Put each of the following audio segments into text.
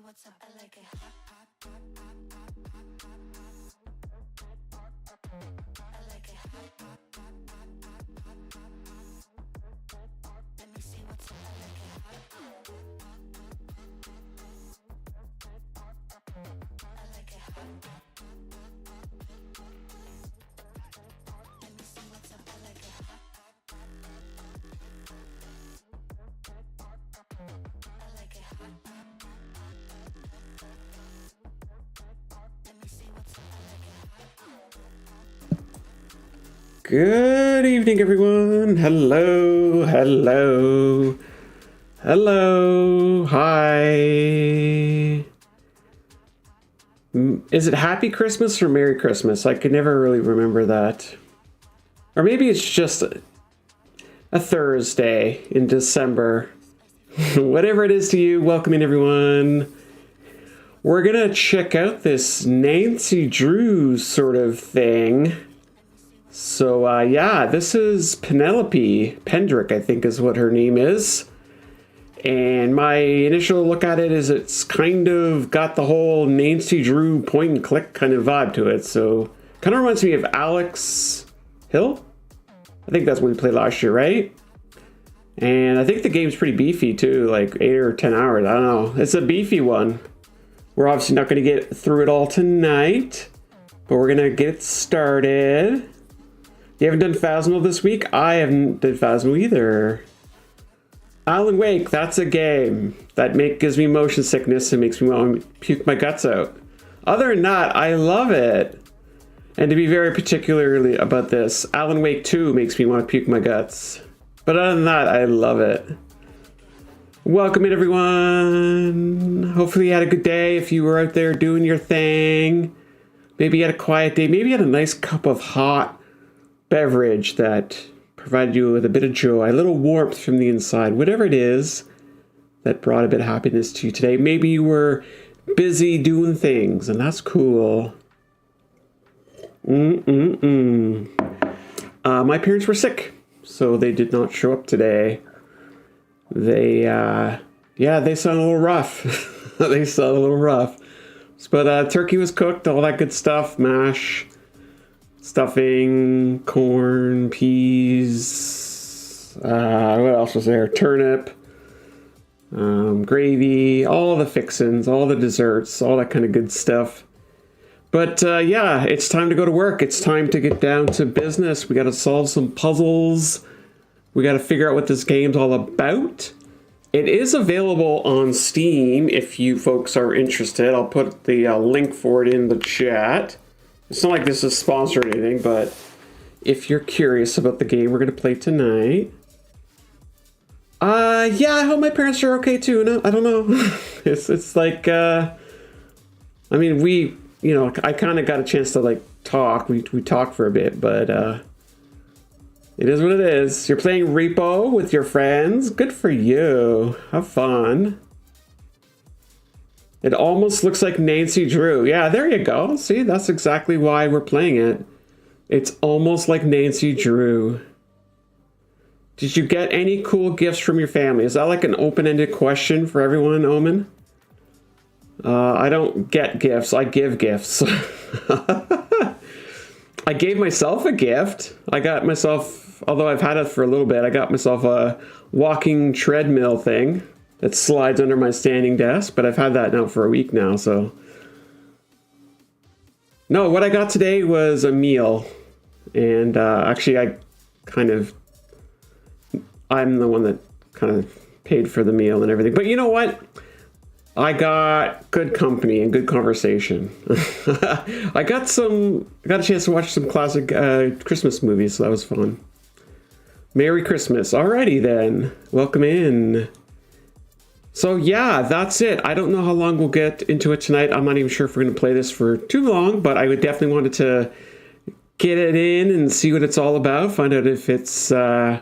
what's up? I like it hot, hot, hot, hot, hot, hot, hot, hot. I like it hot, hot, hot, hot, hot, hot, hot, hot. Let me see what's up. I like it hot. I like it hot. Let me see what's up. I like it hot. I like it hot. Let me see what's up. I like it hot. Good evening, everyone. Hello, hello, hello, hi. Is it Happy Christmas or Merry Christmas? I could never really remember that. Or maybe it's just a Thursday in December. Whatever it is to you, welcoming everyone. We're gonna check out this Nancy Drew sort of thing. So, yeah, this is Penelope. Pendrick, I think is what her name is. And my initial look at it is it's kind of got the whole Nancy Drew point and click kind of vibe to it. So, kind of reminds me of Alex Hill. I think that's what we played last year, right? And I think the game's pretty beefy too, like 8 or 10 hours. I don't know. It's a beefy one. We're obviously not going to get through it all tonight, but we're going to get started. You haven't done Phasmo this week? I haven't done Phasmo either. Alan Wake, that's a game that gives me motion sickness and makes me want to puke my guts out. Other than that, I love it. And to be very particularly about this, Alan Wake 2 makes me want to puke my guts. But other than that, I love it. Welcome in, everyone. Hopefully you had a good day if you were out there doing your thing. Maybe you had a quiet day. Maybe you had a nice cup of hot beverage that provided you with a bit of joy, a little warmth from the inside, whatever it is that brought a bit of happiness to you today. Maybe you were busy doing things, and that's cool. My parents were sick, so they did not show up today. They sound a little rough. They sound a little rough. But turkey was cooked, all that good stuff, mash, stuffing, corn, peas, what else was there? Turnip, gravy, all the fixins, all the desserts, all that kind of good stuff. But yeah, it's time to go to work. It's time to get down to business. We got to solve some puzzles. We got to figure out what this game's all about. It is available on Steam if you folks are interested. I'll put the link for it in the chat. It's not like this is sponsored or anything, but if you're curious about the game we're going to play tonight. Yeah, I hope my parents are okay too. No, I don't know. It's like, I mean, I kind of got a chance to like talk. We talked for a bit, but it is what it is. You're playing Repo with your friends. Good for you. Have fun. It almost looks like Nancy Drew. Yeah, there you go. See, that's exactly why we're playing it. It's almost like Nancy Drew. Did you get any cool gifts from your family? Is that like an open-ended question for everyone, Omen? I don't get gifts. I give gifts. I gave myself a gift. I got myself, although I've had it for a little bit, I got myself a walking treadmill thing that slides under my standing desk, but I've had that now for a week now, so. No, what I got today was a meal. And actually, I'm the one that kind of paid for the meal and everything. But you know what? I got good company and good conversation. I got a chance to watch some classic Christmas movies, so that was fun. Merry Christmas. Alrighty then. Welcome in. So yeah, that's it. I don't know how long we'll get into it tonight. I'm not even sure if we're going to play this for too long, but I would definitely wanted to get it in and see what it's all about. Find out if it's going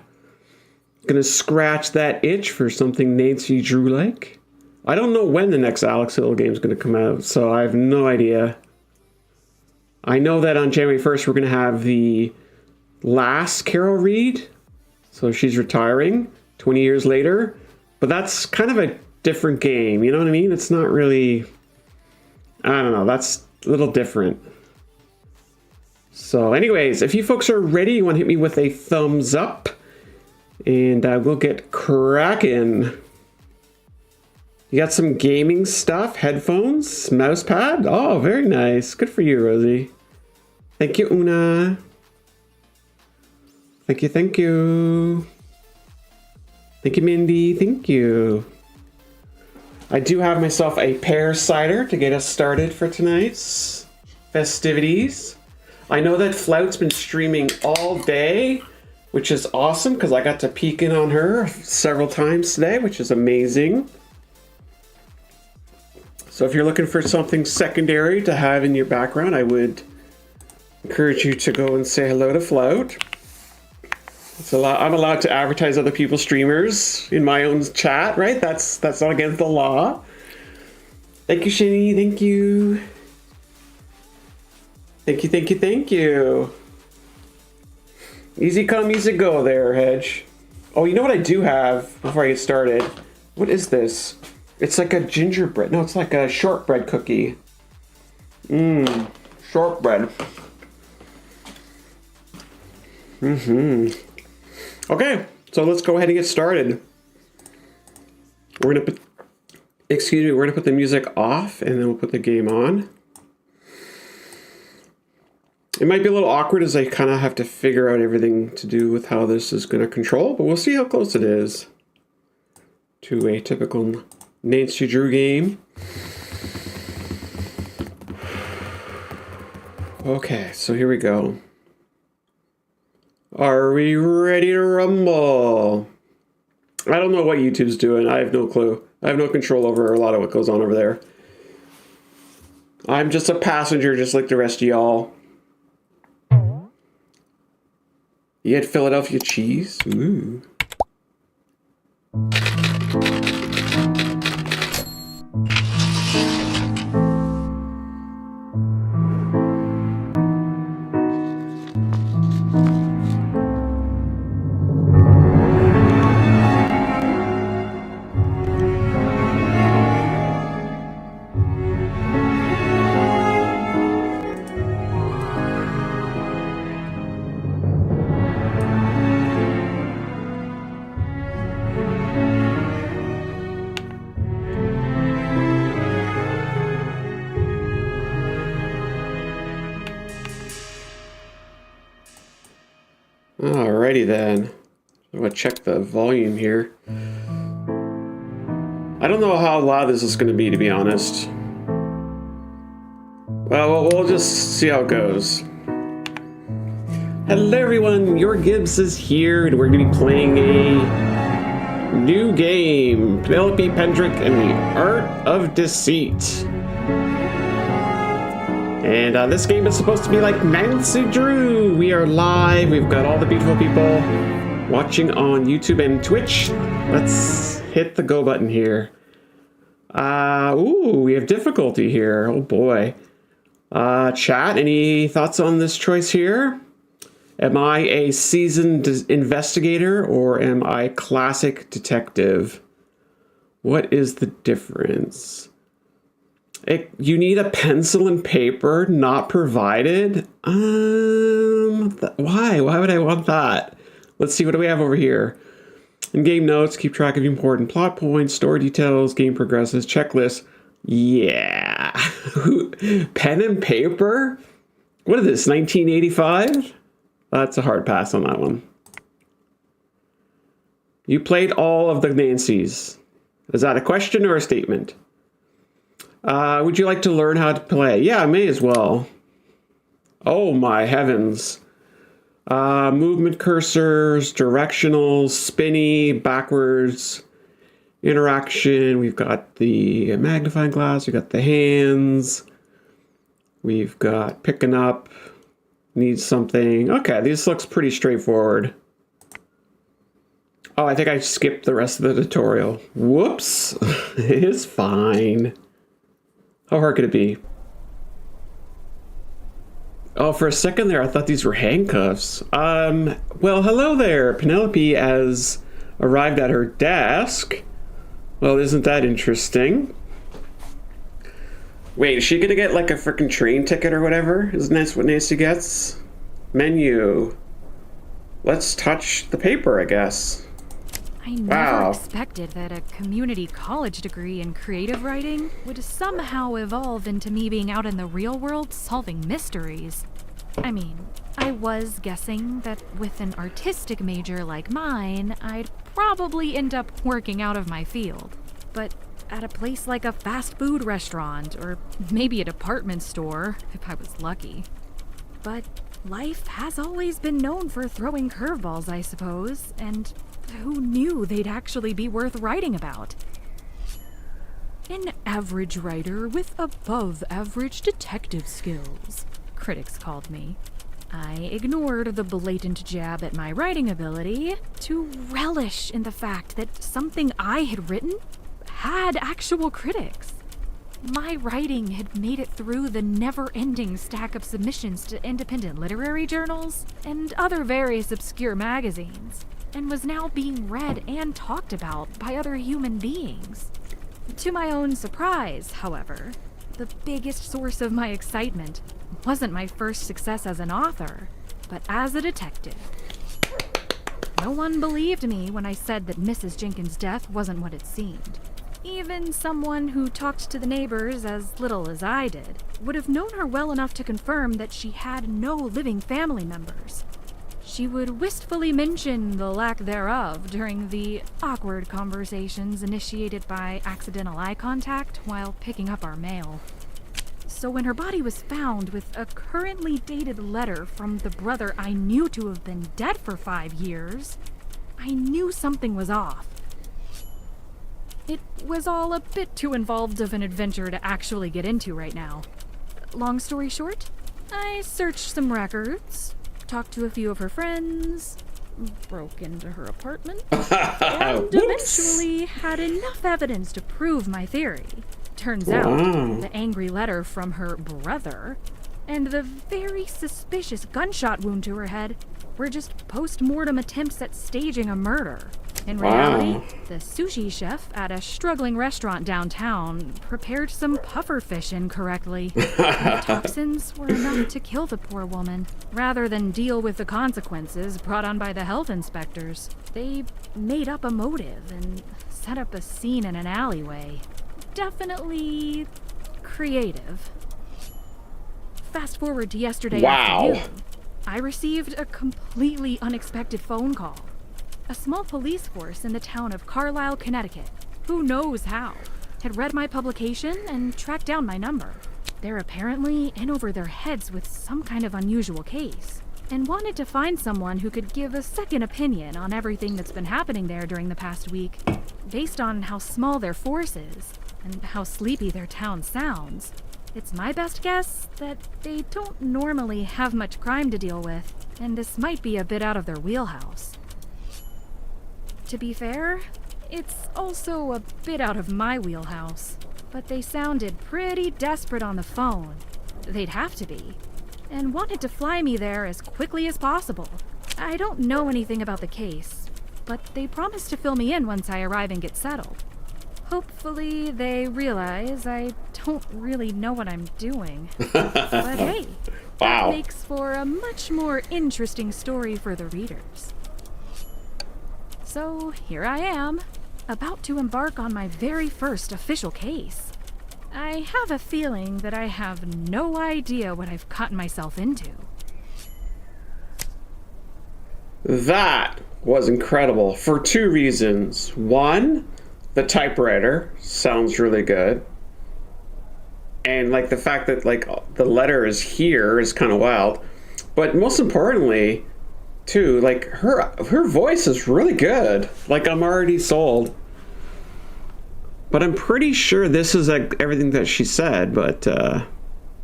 to scratch that itch for something Nancy Drew-like. I don't know when the next Alex Hill game is going to come out, so I have no idea. I know that on January 1st, we're going to have the last Carol Reed. So she's retiring 20 years later. But that's kind of a different game. You know what I mean? It's not really, I don't know, that's a little different. So anyways, if you folks are ready, you want to hit me with a thumbs up, and we'll get cracking. You got some gaming stuff, headphones, mouse pad. Oh, very nice. Good for you, Rosie. Thank you, Una. Thank you, thank you. Thank you, Mindy. Thank you. I do have myself a pear cider to get us started for tonight's festivities. I know that Flout's been streaming all day, which is awesome because I got to peek in on her several times today, which is amazing. So if you're looking for something secondary to have in your background, I would encourage you to go and say hello to Flout. I'm allowed to advertise other people's streamers in my own chat, right? That's not against the law. Thank you, Shani. Thank you. Thank you, thank you, thank you. Easy come, easy go there, Hedge. Oh, you know what I do have before I get started? What is this? It's like a gingerbread. No, it's like a shortbread cookie. Shortbread. Okay, so let's go ahead and get started. We're gonna put, we're gonna put the music off and then we'll put the game on. It might be a little awkward as I kind of have to figure out everything to do with how this is going to control, but we'll see how close it is to a typical Nancy Drew game. Okay, so here we go. Are we ready to rumble? I don't know what YouTube's doing. I have no clue. I have no control over a lot of what goes on over there. I'm just a passenger just like the rest of y'all. You had Philadelphia cheese? Ooh. Alrighty then. I'm gonna check the volume here. I don't know how loud this is gonna be, to be honest. Well, we'll just see how it goes. Hello everyone, your Gibbs is here, and we're gonna be playing a new game, Penelope, Pendrick, and the Art of Deceit. And this game is supposed to be like Nancy Drew. We are live. We've got all the beautiful people watching on YouTube and Twitch. Let's hit the go button here. Ooh, we have difficulty here. Oh boy. Chat, any thoughts on this choice here? Am I a seasoned investigator or am I classic detective? What is the difference? You need a pencil and paper not provided? Why? Why would I want that? Let's see, what do we have over here? In-game notes, keep track of important plot points, story details, game progresses, checklists. Yeah. Pen and paper? What is this, 1985? That's a hard pass on that one. You played all of the Nancys. Is that a question or a statement? Would you like to learn how to play? Yeah, I may as well. Oh my heavens. Movement cursors, directionals, spinny, backwards, interaction. We've got the magnifying glass. We've got the hands. We've got picking up. Needs something. Okay, this looks pretty straightforward. Oh, I think I skipped the rest of the tutorial. Whoops. It's fine. How hard could it be? Oh, for a second there, I thought these were handcuffs. Well, hello there. Penelope has arrived at her desk. Well, isn't that interesting? Wait, is she gonna get like a freaking train ticket or whatever? Isn't that what Nancy gets? Menu. Let's touch the paper, I guess. I never expected that a community college degree in creative writing would somehow evolve into me being out in the real world solving mysteries. I mean, I was guessing that with an artistic major like mine, I'd probably end up working out of my field. But at a place like a fast food restaurant, or maybe a department store, if I was lucky. But life has always been known for throwing curveballs, I suppose, and who knew they'd actually be worth writing about? An average writer with above-average detective skills, critics called me. I ignored the blatant jab at my writing ability to relish in the fact that something I had written had actual critics. My writing had made it through the never-ending stack of submissions to independent literary journals and other various obscure magazines, and was now being read and talked about by other human beings. To my own surprise, however, the biggest source of my excitement wasn't my first success as an author, but as a detective. No one believed me when I said that Mrs. Jenkins' death wasn't what it seemed. Even someone who talked to the neighbors as little as I did would have known her well enough to confirm that she had no living family members. She would wistfully mention the lack thereof during the awkward conversations initiated by accidental eye contact while picking up our mail. So when her body was found with a currently dated letter from the brother I knew to have been dead for 5 years, I knew something was off. It was all a bit too involved of an adventure to actually get into right now. Long story short, I searched some records, talked to a few of her friends, broke into her apartment, and eventually had enough evidence to prove my theory. Turns out, the angry letter from her brother and the very suspicious gunshot wound to her head were just post-mortem attempts at staging a murder. In reality, the sushi chef at a struggling restaurant downtown prepared some pufferfish incorrectly. And the toxins were enough to kill the poor woman, rather than deal with the consequences brought on by the health inspectors. They made up a motive and set up a scene in an alleyway. Definitely creative. Fast forward to yesterday afternoon. I received a completely unexpected phone call. A small police force in the town of Carlisle, Connecticut, who knows how, had read my publication and tracked down my number. They're apparently in over their heads with some kind of unusual case, and wanted to find someone who could give a second opinion on everything that's been happening there during the past week. Based on how small their force is, and how sleepy their town sounds, it's my best guess that they don't normally have much crime to deal with, and this might be a bit out of their wheelhouse. To be fair, it's also a bit out of my wheelhouse, but they sounded pretty desperate on the phone. They'd have to be, and wanted to fly me there as quickly as possible. I don't know anything about the case, but they promised to fill me in once I arrive and get settled. Hopefully they realize I don't really know what I'm doing. But hey, that makes for a much more interesting story for the readers. So here I am, about to embark on my very first official case. I have a feeling that I have no idea what I've gotten myself into. That was incredible for 2 reasons. One, the typewriter sounds really good. And like the fact that like the letter is here is kind of wild. But most importantly, too, like her voice is really good. Like I'm already sold. But I'm pretty sure this is like everything that she said, but I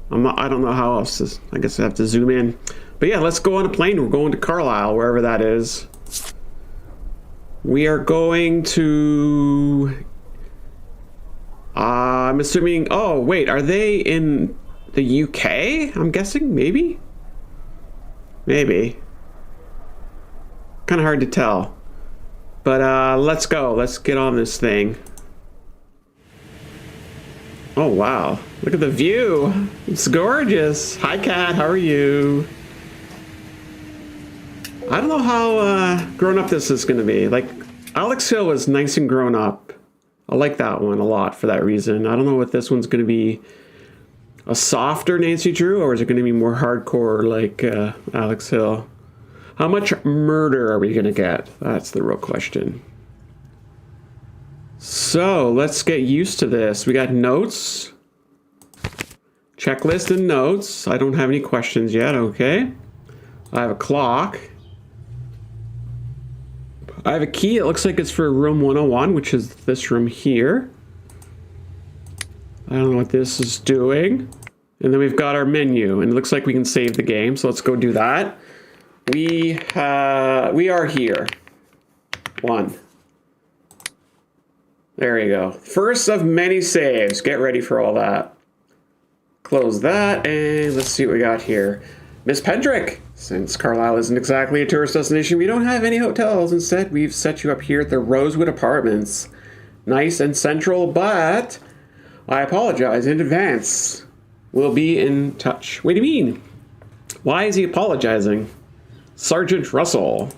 don't know how else to, I guess I have to zoom in. But yeah, let's go on a plane. We're going to Carlisle, wherever that is. We are going to I'm assuming, oh wait, are they in the UK? I'm guessing, maybe? Maybe. Kind of hard to tell. But let's go. Let's get on this thing. Oh, wow. Look at the view. It's gorgeous. Hi, Kat. How are you? I don't know how grown up this is going to be. Like, Alex Hill was nice and grown up. I like that one a lot for that reason. I don't know if this one's going to be a softer Nancy Drew, or is it going to be more hardcore like Alex Hill? How much murder are we going to get? That's the real question. So let's get used to this. We got notes, checklist and notes. I don't have any questions yet. Okay. I have a clock. I have a key. It looks like it's for room 101, which is this room here. I don't know what this is doing. And then we've got our menu, and it looks like we can save the game. So let's go do that. We are here. 1. There you go. First of many saves. Get ready for all that. Close that, and let's see what we got here. Miss Pendrick. Since Carlisle isn't exactly a tourist destination, we don't have any hotels. Instead, we've set you up here at the Rosewood Apartments. Nice and central, but I apologize in advance. We'll be in touch. What do you mean? Why is he apologizing? Sergeant Russell.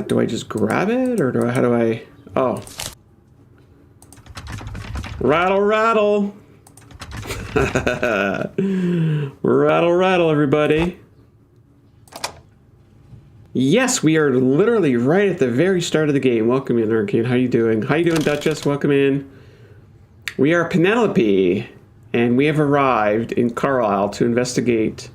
Do I just grab it, or how do I... Oh. Rattle, rattle. Rattle, rattle, everybody. Yes, we are literally right at the very start of the game. Welcome in, Arcane. How you doing? How you doing, Duchess? Welcome in. We are Penelope, and we have arrived in Carlisle to investigate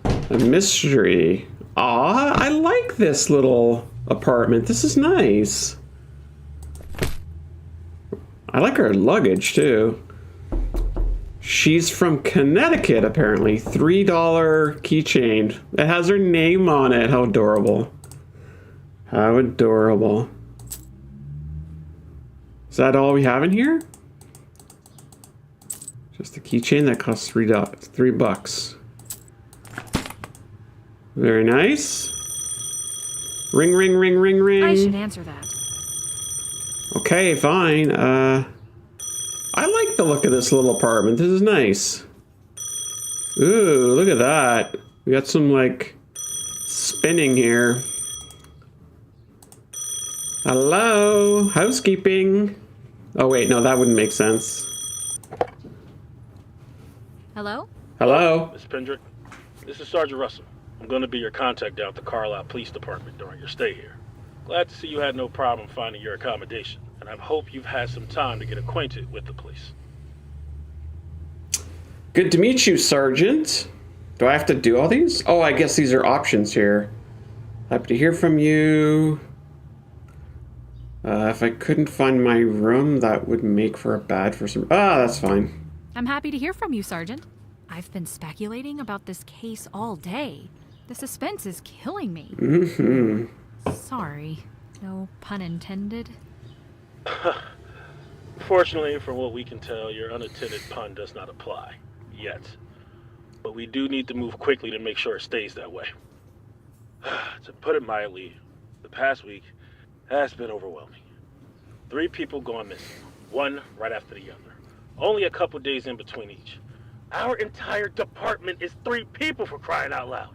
a mystery. Aw, I like this little apartment. This is nice. I like her luggage, too. She's from Connecticut, apparently. $3 keychain. It has her name on it. How adorable. How adorable. Is that all we have in here? Just a keychain that costs $3. Very nice. Ring, ring, ring, ring, ring. I should answer that. Okay, fine. I like the look of this little apartment. This is nice. Ooh, look at that. We got some, like, spinning here. Hello? Housekeeping. Oh, wait, no, that wouldn't make sense. Hello? Hello? Miss Pendrick, this is Sergeant Russell. I'm going to be your contact down at the Carlisle Police Department during your stay here. Glad to see you had no problem finding your accommodation, and I hope you've had some time to get acquainted with the police. Good to meet you, Sergeant. Do I have to do all these? Oh, I guess these are options here. Happy to hear from you. If I couldn't find my room, that would make for a bad first... Ah, that's fine. I'm happy to hear from you, Sergeant. I've been speculating about this case all day. The suspense is killing me. Mm-hmm. Sorry. No pun intended. Fortunately, from what we can tell, your unintended pun does not apply. Yet. But we do need to move quickly to make sure it stays that way. To put it mildly, the past week has been overwhelming. 3 people gone missing, one right after the other. Only a couple days in between each. Our entire department is 3 people, for crying out loud.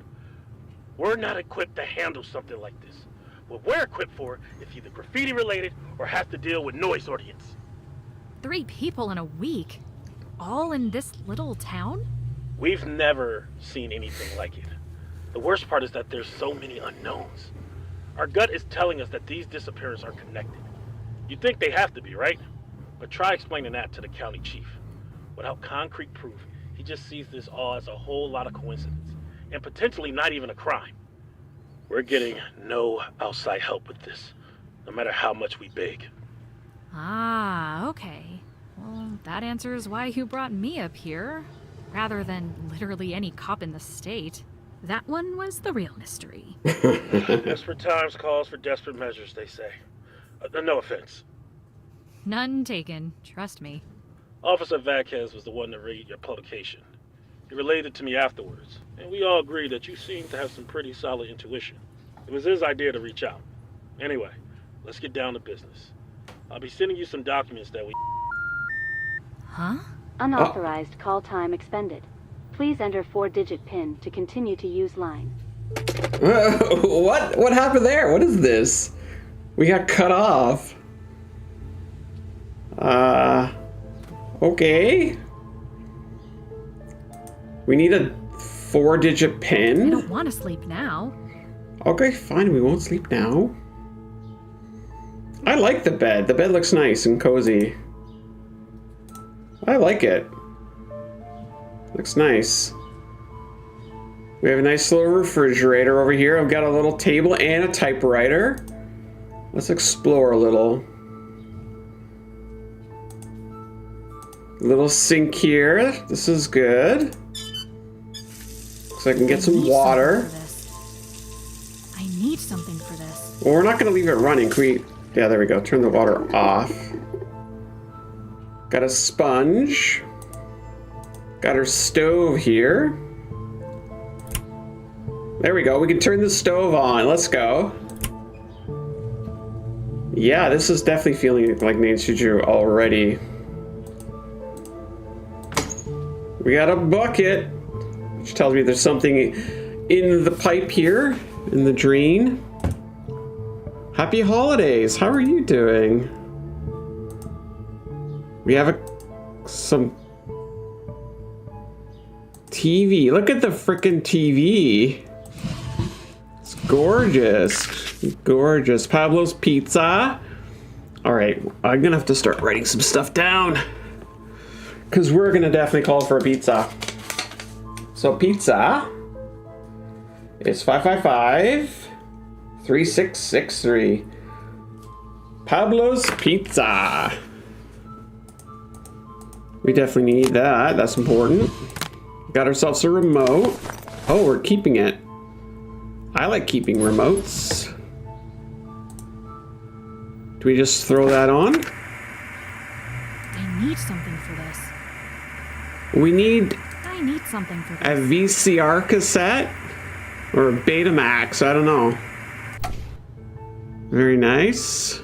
We're not equipped to handle something like this. What we're equipped for is either graffiti related or have to deal with noise ordinance. 3 people in a week? All in this little town? We've never seen anything like it. The worst part is that there's so many unknowns. Our gut is telling us that these disappearances are connected. You'd think they have to be, right? But try explaining that to the county chief. Without concrete proof, he just sees this all as a whole lot of coincidence, and potentially not even a crime. We're getting no outside help with this, no matter how much we beg. Ah, okay. Well, that answers why you brought me up here, rather than literally any cop in the state. That one was the real mystery. Desperate times calls for desperate measures, they say. No offense. None taken, trust me. Officer Vasquez was the one that read your publication. He relayed it to me afterwards, and we all agreed that you seemed to have some pretty solid intuition. It was his idea to reach out. Anyway, let's get down to business. I'll be sending you some documents that we... Huh? Unauthorized call time expended. Please enter 4-digit PIN to continue to use line. What? What happened there? What is this? We got cut off. Okay. We need a 4-digit I PIN. don't want to sleep now. Okay, fine. We won't sleep now. I like the bed. The bed looks nice and cozy. I like it. Looks nice. We have a nice little refrigerator over here. I've got a little table and a typewriter. Let's explore a little. Little sink here. This is good. So I can get some water. I need something for this. Well, we're not going to leave it running. Can we... Yeah, there we go. Turn the water off. Got a sponge. Got our stove here. There we go. We can turn the stove on. Let's go. Yeah, this is definitely feeling like Main Studio already. We got a bucket, which tells me there's something in the pipe here, in the drain. Happy holidays. How are you doing? We have some TV. Look at the frickin' TV. It's gorgeous. Gorgeous. Pablo's Pizza. All right, I'm gonna have to start writing some stuff down because we're gonna definitely call for a pizza. So pizza is 555-3663. Pablo's Pizza. We definitely need that. That's important. Got ourselves a remote. Oh, we're keeping it. I like keeping remotes. Do we just throw that on? I need something for this. We need I need something for a this. VCR cassette or a Betamax. I don't know. Very nice.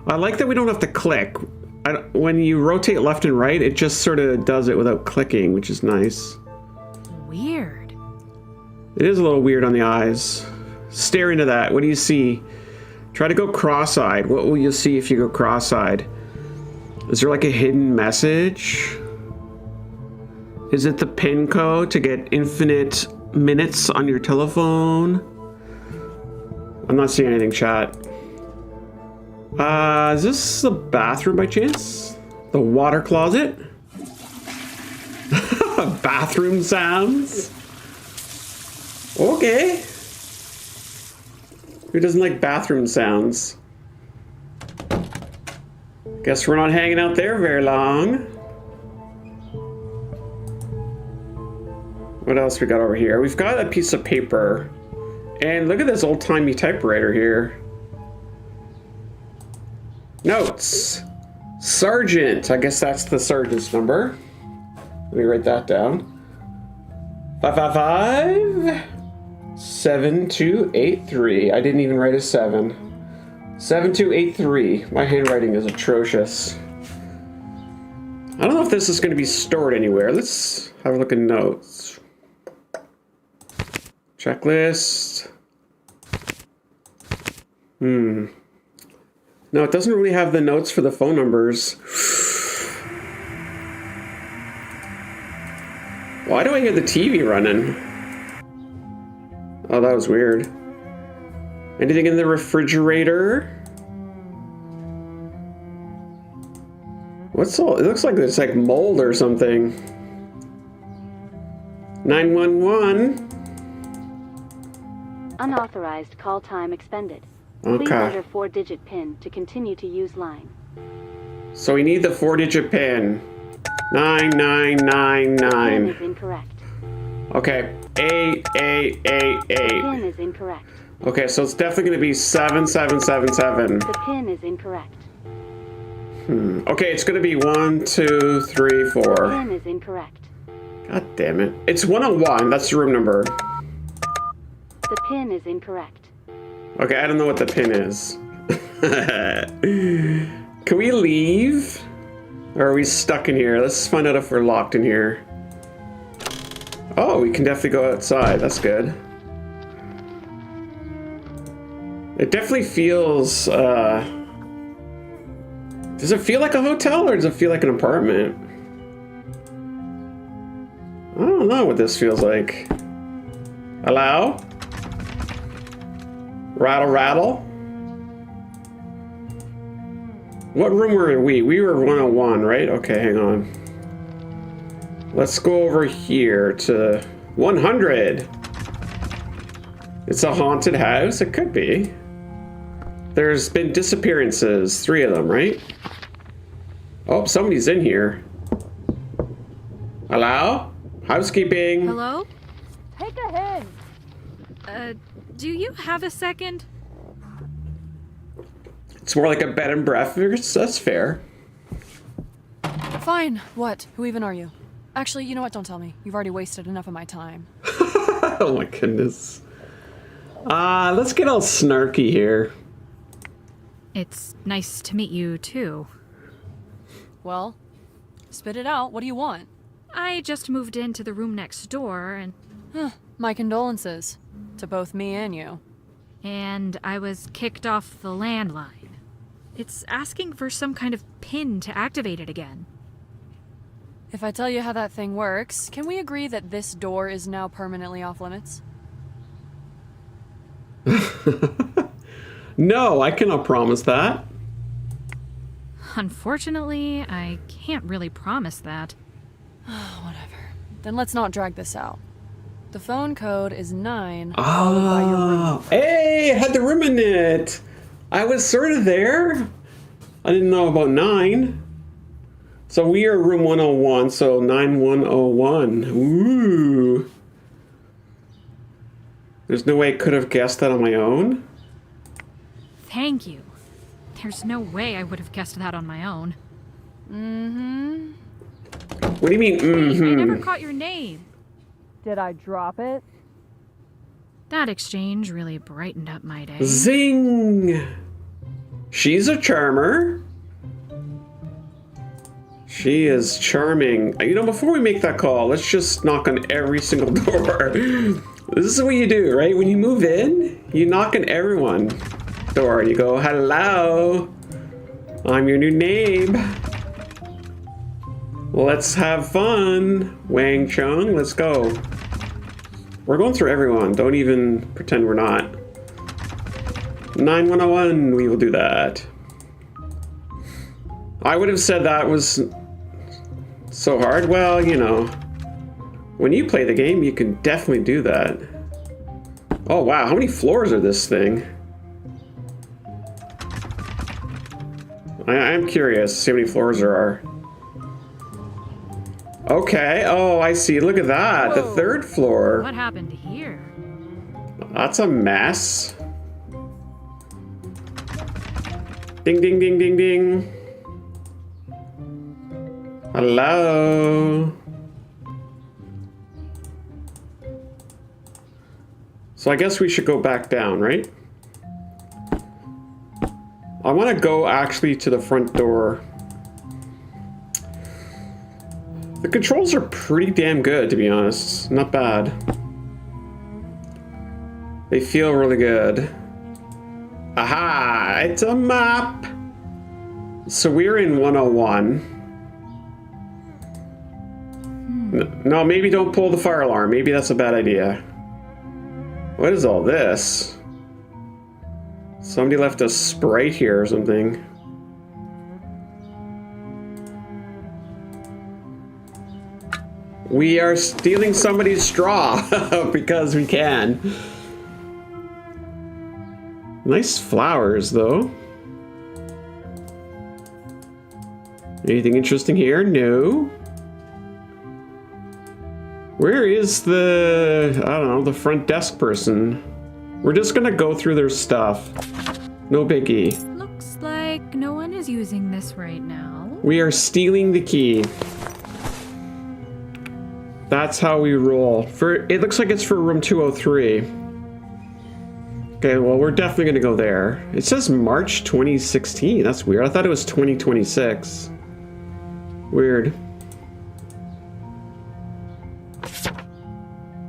I like that we don't have to click. When you rotate left and right, it just sort of does it without clicking, which is nice. Weird. It is a little weird on the eyes. Stare into that. What do you see? Try to go cross-eyed. What will you see if you go cross-eyed? Is there like a hidden message? Is it the PIN code to get infinite minutes on your telephone? I'm not seeing anything, chat. Is this the bathroom by chance? The water closet? Bathroom sounds? Okay. Who doesn't like bathroom sounds? Guess we're not hanging out there very long. What else we got over here? We've got a piece of paper. And look at this old-timey typewriter here. Notes. Sergeant. I guess that's the sergeant's number. Let me write that down. 555-7283. I didn't even write a 7. 7283. My handwriting is atrocious. I don't know if this is going to be stored anywhere. Let's have a look at notes. Checklist. No, it doesn't really have the notes for the phone numbers. Why do I hear the TV running? Oh, that was weird. Anything in the refrigerator? What's all? It looks like it's like mold or something. 911. Unauthorized call time expended. Okay. Please enter 4-digit PIN to continue to use line. So we need the 4-digit PIN. PIN 9999. is incorrect. Okay. The 8888. PIN is incorrect. Okay, so it's definitely going to be 7777. The PIN is incorrect. Okay, it's going to be 1, 2, 3, 4. PIN is incorrect. God damn it. It's 101. That's the room number. The PIN is incorrect. Okay, I don't know what the PIN is. Can we leave? Or are we stuck in here? Let's find out if we're locked in here. Oh, we can definitely go outside. That's good. It definitely feels, does it feel like a hotel or does it feel like an apartment? I don't know what this feels like. Hello? Rattle, rattle. What room were we? We were 101, right? Okay, hang on. Let's go over here to 100. It's a haunted house? It could be. There's been disappearances, 3 of them, right? Oh, somebody's in here. Hello? Housekeeping. Hello? Take a hint. Do you have a second? It's more like a bed and breakfast. That's fair. Fine. What? Who even are you? Actually, you know what? Don't tell me. You've already wasted enough of my time. Oh my goodness. Let's get all snarky here. It's nice to meet you, too. Well, spit it out. What do you want? I just moved into the room next door, and My condolences. To both me and you. I was kicked off the landline. It's asking for some kind of pin to activate it again. If I tell you how that thing works, can we agree that this door is now permanently off limits? No, I cannot promise that. Unfortunately, I can't really promise that. Whatever. Then let's not drag this out. The phone code is 9, followed by your room. Hey, it had the room in it. I was sort of there. I didn't know about 9. So we are room 101, so 9101. Ooh. There's no way I could have guessed that on my own. Thank you. There's no way I would have guessed that on my own. Mm-hmm. What do you mean, mm-hmm? I never caught your name. Did I drop it? That exchange really brightened up my day. Zing! She's a charmer. She is charming. You know, before we make that call, let's just knock on every single door. This is what you do, right? When you move in, you knock on everyone's door. You go, hello, I'm your new neighbor. Let's have fun. Wang Chung, let's go. We're going through everyone. Don't even pretend we're not. 9101, we will do that. I would have said that was so hard. Well, you know, when you play the game, you can definitely do that. Oh, wow. How many floors are this thing? I'm curious to see how many floors there are. Okay. Oh, I see. Look at that. Whoa. The 3rd floor. What happened here? That's a mess. Ding, ding, ding, ding, ding. Hello. So I guess we should go back down, right? I want to go actually to the front door. The controls are pretty damn good, to be honest. Not bad. They feel really good. Aha! It's a map! So we're in 101. No, maybe don't pull the fire alarm. Maybe that's a bad idea. What is all this? Somebody left a Sprite here or something. We are stealing somebody's straw because we can. Nice flowers, though. Anything interesting here? No. Where is the, I don't know, the front desk person? We're just gonna go through their stuff. No biggie. Looks like no one is using this right now. We are stealing the key. That's how we roll. It looks like it's for room 203. Okay, well, we're definitely going to go there. It says March 2016. That's weird. I thought it was 2026. Weird.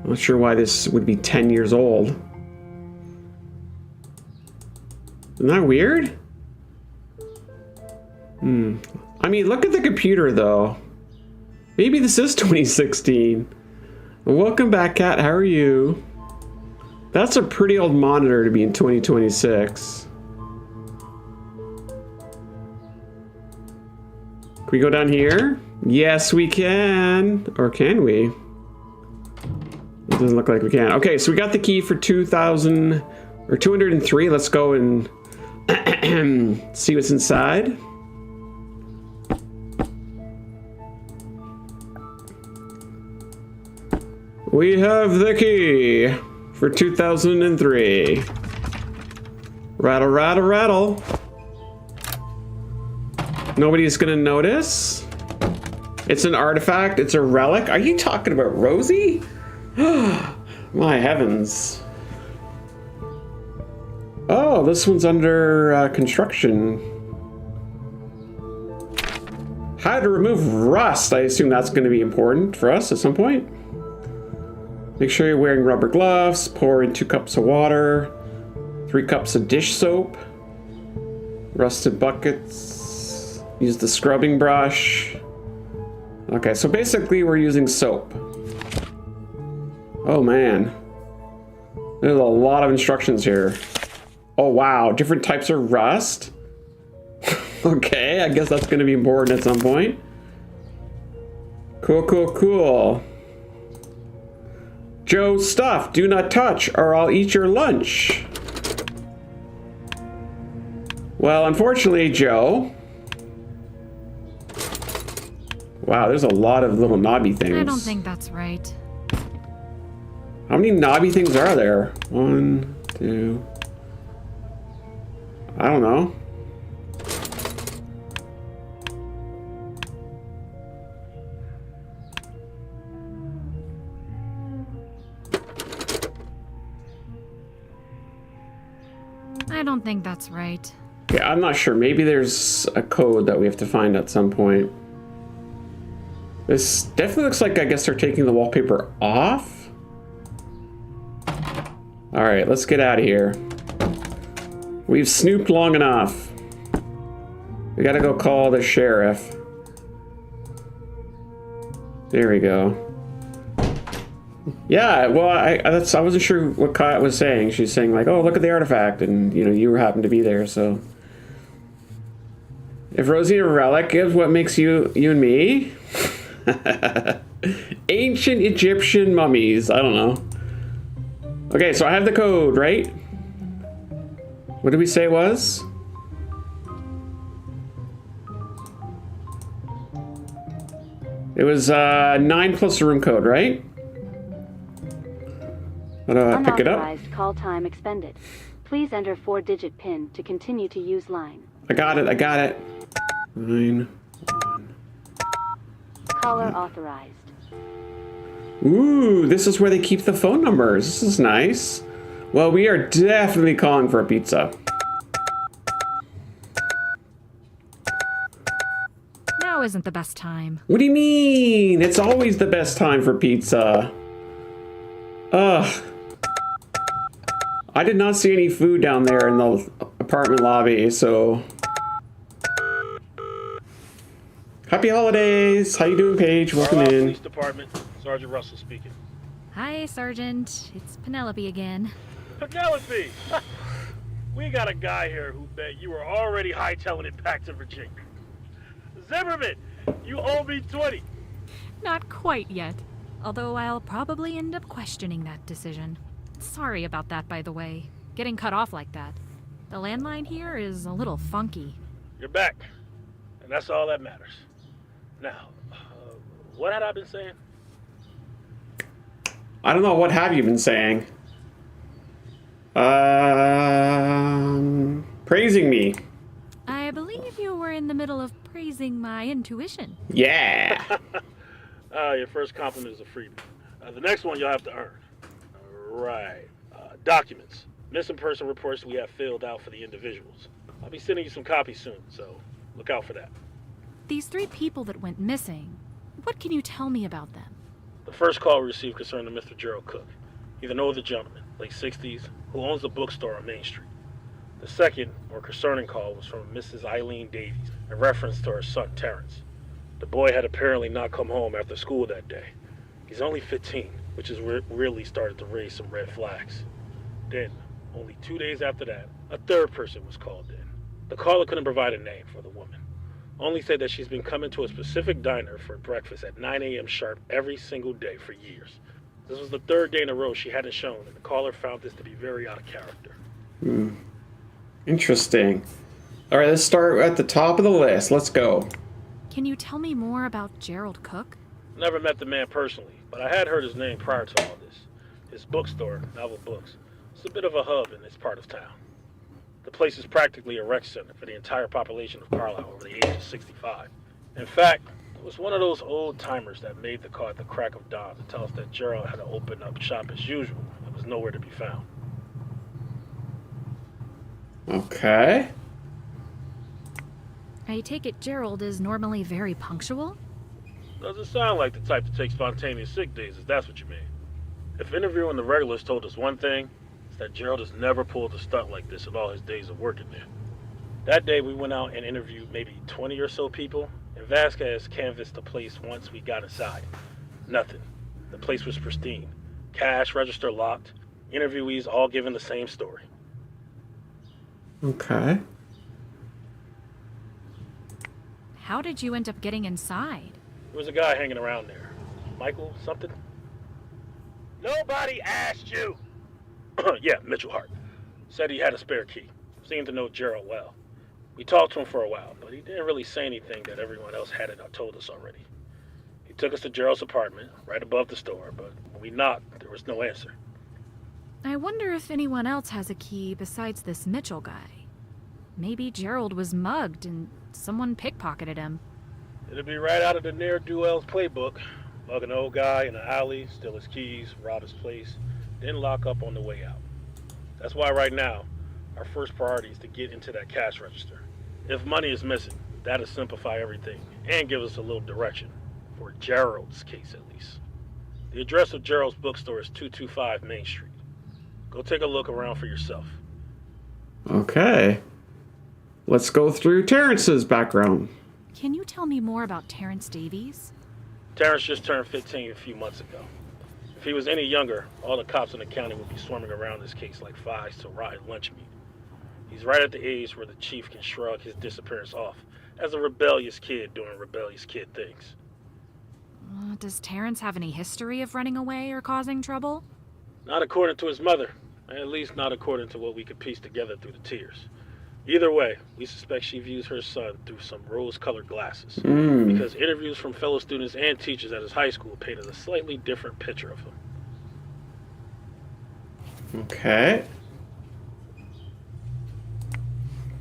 Not sure why this would be 10 years old. Isn't that weird? I mean, look at the computer, though. Maybe this is 2016. Welcome back, Kat. How are you? That's a pretty old monitor to be in 2026. Can we go down here? Yes, we can. Or can we? It doesn't look like we can. Okay, so we got the key for 2,000 or 203. Let's go and see what's inside. We have the key for 2003. Rattle, rattle, rattle. Nobody's gonna notice. It's an artifact. It's a relic. Are you talking about Rosie? My heavens. Oh, this one's under construction. How to remove rust. I assume that's going to be important for us at some point. Make sure you're wearing rubber gloves. Pour in 2 cups of water. 3 cups of dish soap. Rusted buckets. Use the scrubbing brush. Okay, so basically we're using soap. Oh man. There's a lot of instructions here. Oh wow, different types of rust. Okay, I guess that's gonna be important at some point. Cool, cool, cool. Joe, stuff, do not touch or I'll eat your lunch. Well, unfortunately, Joe. Wow, there's a lot of little knobby things. I don't think that's right. How many knobby things are there? 1, 2. I don't know. I don't think that's right. Okay, I'm not sure. Maybe there's a code that we have to find at some point. This definitely looks like, I guess they're taking the wallpaper off. All right, let's get out of here. We've snooped long enough. We gotta go call the sheriff. There we go. Yeah, well, I wasn't sure what Kat was saying. She's saying like, oh, look at the artifact, and you know, you happened to be there, so. If Rosie a relic is what makes you and me. Ancient Egyptian mummies. I don't know. Okay, so I have the code, right? What did we say it was? It was 9 plus the room code, right? How do I pick it up? Unauthorized call time expended. Please enter 4-digit PIN to continue to use line. I got it, I got it. 9, 1. Caller authorized. Ooh, this is where they keep the phone numbers. This is nice. Well, we are definitely calling for a pizza. Now isn't the best time. What do you mean? It's always the best time for pizza. Ugh. I did not see any food down there in the apartment lobby, so... Happy holidays! How you doing, Paige? Welcome in. Police Department, Sergeant Russell speaking. Hi, Sergeant. It's Penelope again. Penelope! We got a guy here who bet you were already hightailing it back to Virginia. Zimmerman, you owe me 20. Not quite yet. Although I'll probably end up questioning that decision. Sorry about that, by the way. Getting cut off like that. The landline here is a little funky. You're back, and that's all that matters. Now, what had I been saying? I don't know, what have you been saying? Praising me. I believe you were in the middle of praising my intuition. Yeah. Your first compliment is a freebie. The next one you'll have to earn. Right. Documents. Missing person reports we have filled out for the individuals. I'll be sending you some copies soon, so look out for that. These 3 people that went missing, what can you tell me about them? The first call we received concerned a Mr. Gerald Cook. He's an older gentleman, late 60s, who owns a bookstore on Main Street. The second, more concerning call was from Mrs. Eileen Davies, in reference to her son, Terrence. The boy had apparently not come home after school that day. He's only 15, which has really started to raise some red flags. Then, only 2 days after that, a third person was called in. The caller couldn't provide a name for the woman, only said that she's been coming to a specific diner for breakfast at 9 a.m. sharp every single day for years. This was the 3rd day in a row she hadn't shown, and the caller found this to be very out of character. Interesting. All right, let's start at the top of the list. Let's go. Can you tell me more about Gerald Cook? Never met the man personally, but I had heard his name prior to all this. His bookstore, Novel Books, is a bit of a hub in this part of town. The place is practically a rec center for the entire population of Carlisle over the age of 65. In fact, it was one of those old timers that made the call at the crack of dawn to tell us that Gerald had to open up shop as usual and was nowhere to be found. Okay. I take it Gerald is normally very punctual? Doesn't sound like the type to take spontaneous sick days, if that's what you mean. If interviewing the regulars told us one thing, it's that Gerald has never pulled a stunt like this in all his days of working there. That day we went out and interviewed maybe 20 or so people, and Vasquez canvassed the place once we got inside. Nothing. The place was pristine. Cash register locked. Interviewees all giving the same story. Okay. How did you end up getting inside? There was a guy hanging around there. Michael something? Nobody asked you! Yeah, Mitchell Hart. Said he had a spare key. Seemed to know Gerald well. We talked to him for a while, but he didn't really say anything that everyone else hadn't told us already. He took us to Gerald's apartment, right above the store, but when we knocked, there was no answer. I wonder if anyone else has a key besides this Mitchell guy. Maybe Gerald was mugged and someone pickpocketed him. It'd be right out of the ne'er-do-well's playbook. Mug an old guy in an alley, steal his keys, rob his place, then lock up on the way out. That's why right now, our first priority is to get into that cash register. If money is missing, that'll simplify everything and give us a little direction, for Gerald's case at least. The address of Gerald's bookstore is 225 Main Street. Go take a look around for yourself. Okay. Let's go through Terrence's background. Can you tell me more about Terrence Davies? Terrence just turned 15 a few months ago. If he was any younger, all the cops in the county would be swarming around this case like flies to a rotten lunch meat. He's right at the age where the chief can shrug his disappearance off as a rebellious kid doing rebellious kid things. Does Terrence have any history of running away or causing trouble? Not according to his mother, and at least not according to what we could piece together through the tears. Either way, we suspect she views her son through some rose-colored glasses, because interviews from fellow students and teachers at his high school painted a slightly different picture of him. Okay.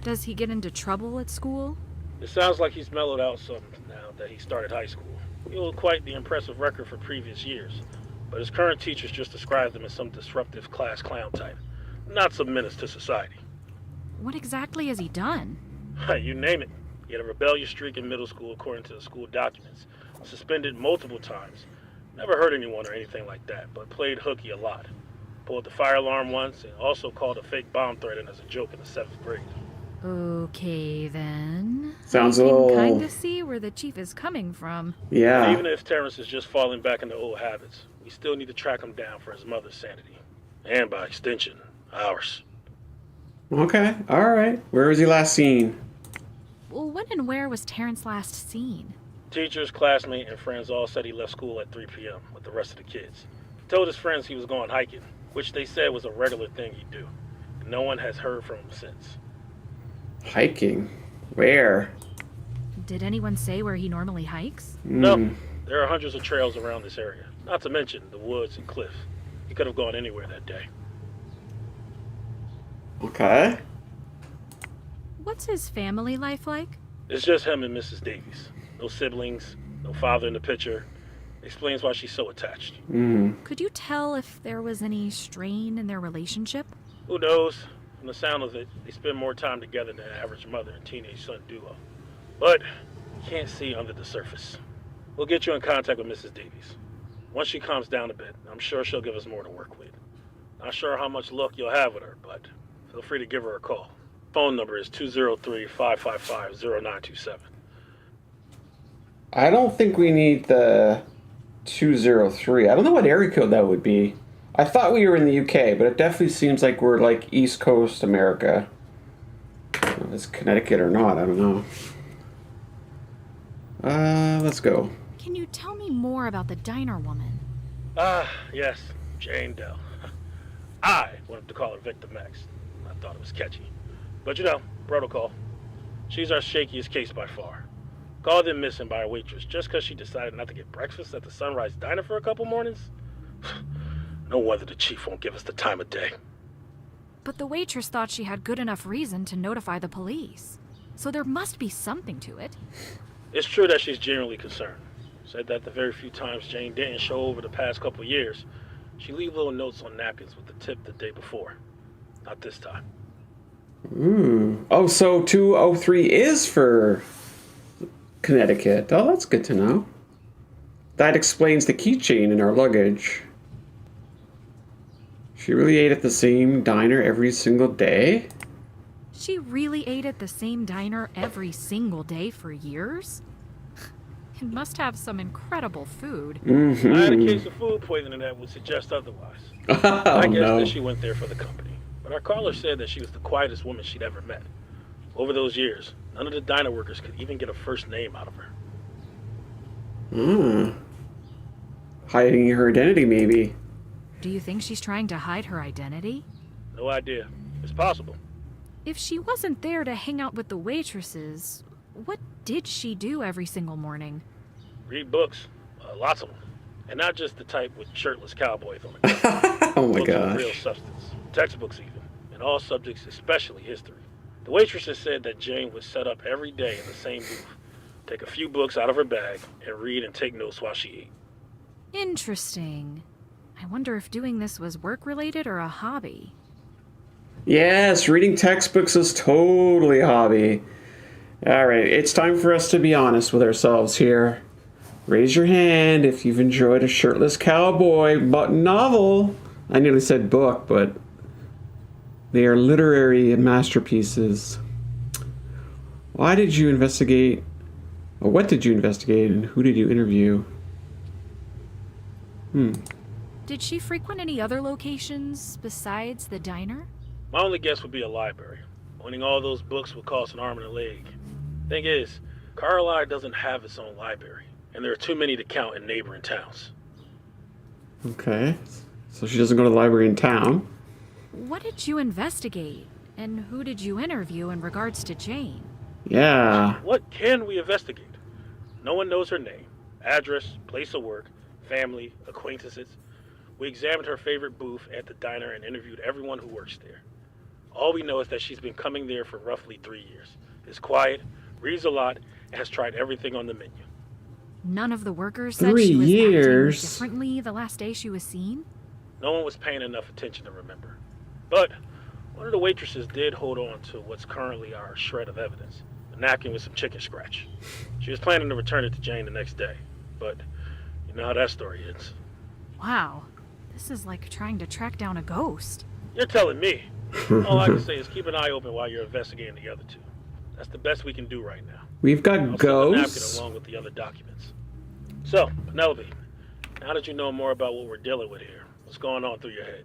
Does he get into trouble at school? It sounds like he's mellowed out some now that he started high school. He holds quite the impressive record for previous years, but his current teachers just described him as some disruptive class clown type, not some menace to society. What exactly has he done? You name it. He had a rebellious streak in middle school according to the school documents. Suspended multiple times. Never hurt anyone or anything like that, but played hooky a lot. Pulled the fire alarm once and also called a fake bomb threat in as a joke in the 7th grade. Okay, then. Sounds a I little... can kind of see where the chief is coming from. Yeah. Even if Terrence is just falling back into old habits, we still need to track him down for his mother's sanity. And by extension, ours. Okay, alright. Where was he last seen? Well, when and where was Terrence last seen? Teachers, classmates, and friends all said he left school at 3 p.m. with the rest of the kids. He told his friends he was going hiking, which they said was a regular thing he'd do. And no one has heard from him since. Hiking? Where? Did anyone say where he normally hikes? No, there are hundreds of trails around this area, not to mention the woods and cliffs. He could have gone anywhere that day. Okay. What's his family life like? It's just him and Mrs. Davies. No siblings, no father in the picture. Explains why she's so attached. Could you tell if there was any strain in their relationship? Who knows? From the sound of it, they spend more time together than an average mother and teenage son duo. But you can't see under the surface. We'll get you in contact with Mrs. Davies. Once she calms down a bit, I'm sure she'll give us more to work with. Not sure how much luck you'll have with her, but feel free to give her a call. Phone number is 203-555-0927. I don't think we need the 203. I don't know what area code that would be. I thought we were in the UK, but it definitely seems like we're like East Coast America. If it's Connecticut or not, I don't know. Let's go. Can you tell me more about the diner woman? Yes, Jane Dell. I wanted to call her Victim X. I thought it was catchy. But you know, protocol. She's our shakiest case by far. Called in missing by a waitress just because she decided not to get breakfast at the Sunrise Diner for a couple mornings? No wonder the chief won't give us the time of day. But the waitress thought she had good enough reason to notify the police. So there must be something to it. It's true that she's genuinely concerned. Said that the very few times Jane didn't show over the past couple years, she leave little notes on napkins with the tip the day before. Not this time. Oh, so 203 is for Connecticut. Oh, that's good to know. That explains the keychain in our luggage. She really ate at the same diner every single day? She really ate at the same diner every single day for years? It must have some incredible food. Mm-hmm. I had a case of food poisoning that would suggest otherwise. Oh, I guess no. that she went there for the company. But our caller said that she was the quietest woman she'd ever met. Over those years, none of the diner workers could even get a first name out of her. Hiding her identity, maybe. Do you think she's trying to hide her identity? No idea. It's possible. If she wasn't there to hang out with the waitresses, what did she do every single morning? Read books. Lots of them. And not just the type with shirtless cowboys on the cover. Oh my Books with gosh. real substance. Textbooks even. In all subjects, especially history. The waitresses said that Jane would set up every day in the same booth, take a few books out of her bag, and read and take notes while she ate. Interesting. I wonder if doing this was work-related or a hobby. Yes, reading textbooks is totally a hobby. Alright, it's time for us to be honest with ourselves here. Raise your hand if you've enjoyed a shirtless cowboy novel. I nearly said book, but they are literary masterpieces. Why did you investigate? Or what did you investigate, and who did you interview? Did she frequent any other locations besides the diner? My only guess would be a library. Owning all those books would cost an arm and a leg. Thing is, Carlisle doesn't have its own library, and there are too many to count in neighboring towns. Okay, so she doesn't go to the library in town. What did you investigate? And who did you interview in regards to Jane? Yeah. What can we investigate? No one knows her name, address, place of work, family, acquaintances. We examined her favorite booth at the diner and interviewed everyone who works there. All we know is that she's been coming there for roughly 3 years. Is quiet, reads a lot, and has tried everything on the menu. None of the workers said 3 she was years. acting differently the last day she was seen? No one was paying enough attention to remember. But one of the waitresses did hold on to what's currently our shred of evidence, a napkin with some chicken scratch. She was planning to return it to Jane the next day, but you know how that story ends. Wow, this is like trying to track down a ghost. You're telling me. All I can say is keep an eye open while you're investigating the other two. That's the best we can do right now. We've got I'll send the ghosts. napkin along with the other documents. So, Penelope, now that you know more about what we're dealing with here, what's going on through your head?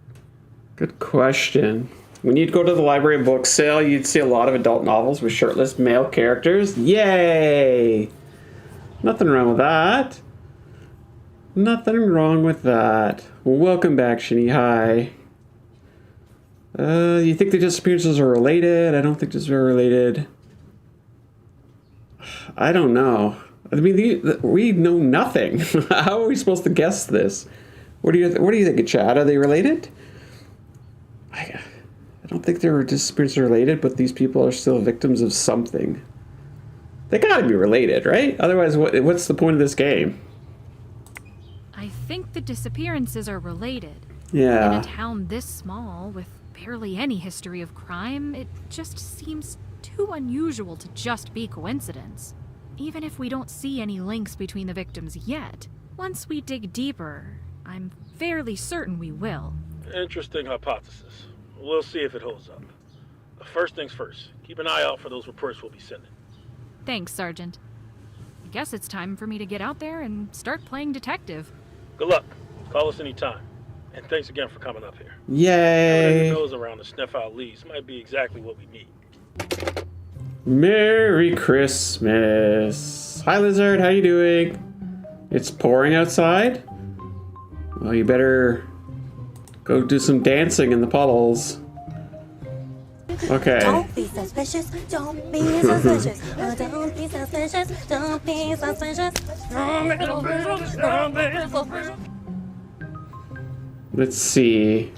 Good question. When you'd go to the library book sale, you'd see a lot of adult novels with shirtless male characters. Yay! Nothing wrong with that. Nothing wrong with that. Well, welcome back, Shinny. Hi. You think the disappearances are related? I don't think these are related. I don't know. I mean, we know nothing. How are we supposed to guess this? What do you think, Chad? Are they related? I don't think their disappearances are related, but these people are still victims of something. They gotta be related, right? Otherwise, what's the point of this game? I think the disappearances are related. Yeah. In a town this small, with barely any history of crime, it just seems too unusual to just be coincidence. Even if we don't see any links between the victims yet, once we dig deeper, I'm fairly certain we will. Interesting hypothesis. We'll see if it holds up. First things first, keep an eye out for those reports we'll be sending. Thanks, Sergeant. I guess it's time for me to get out there and start playing detective. Good luck. Call us anytime. And thanks again for coming up here. Yay! Having a nose around to sniff out leads might be exactly what we need. Merry Christmas. Hi, Lizard. How you doing? It's pouring outside? Well, you better go do some dancing in the puddles. Okay. Don't be suspicious. Don't be suspicious. Don't be suspicious. Don't be suspicious. Let's see.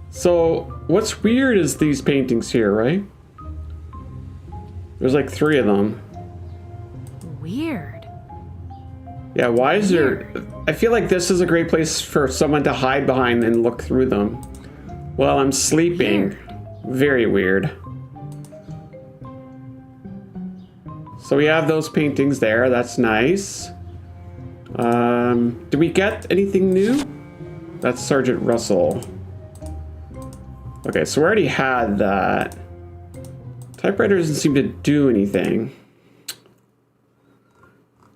So, what's weird is these paintings here, right? There's like 3 of them. Weird. Yeah, why is there... I feel like this is a great place for someone to hide behind and look through them. While I'm sleeping. Weird. Very weird. So we have those paintings there. That's nice. Did we get anything new? That's Sergeant Russell. Okay, so we already had that. Typewriter doesn't seem to do anything.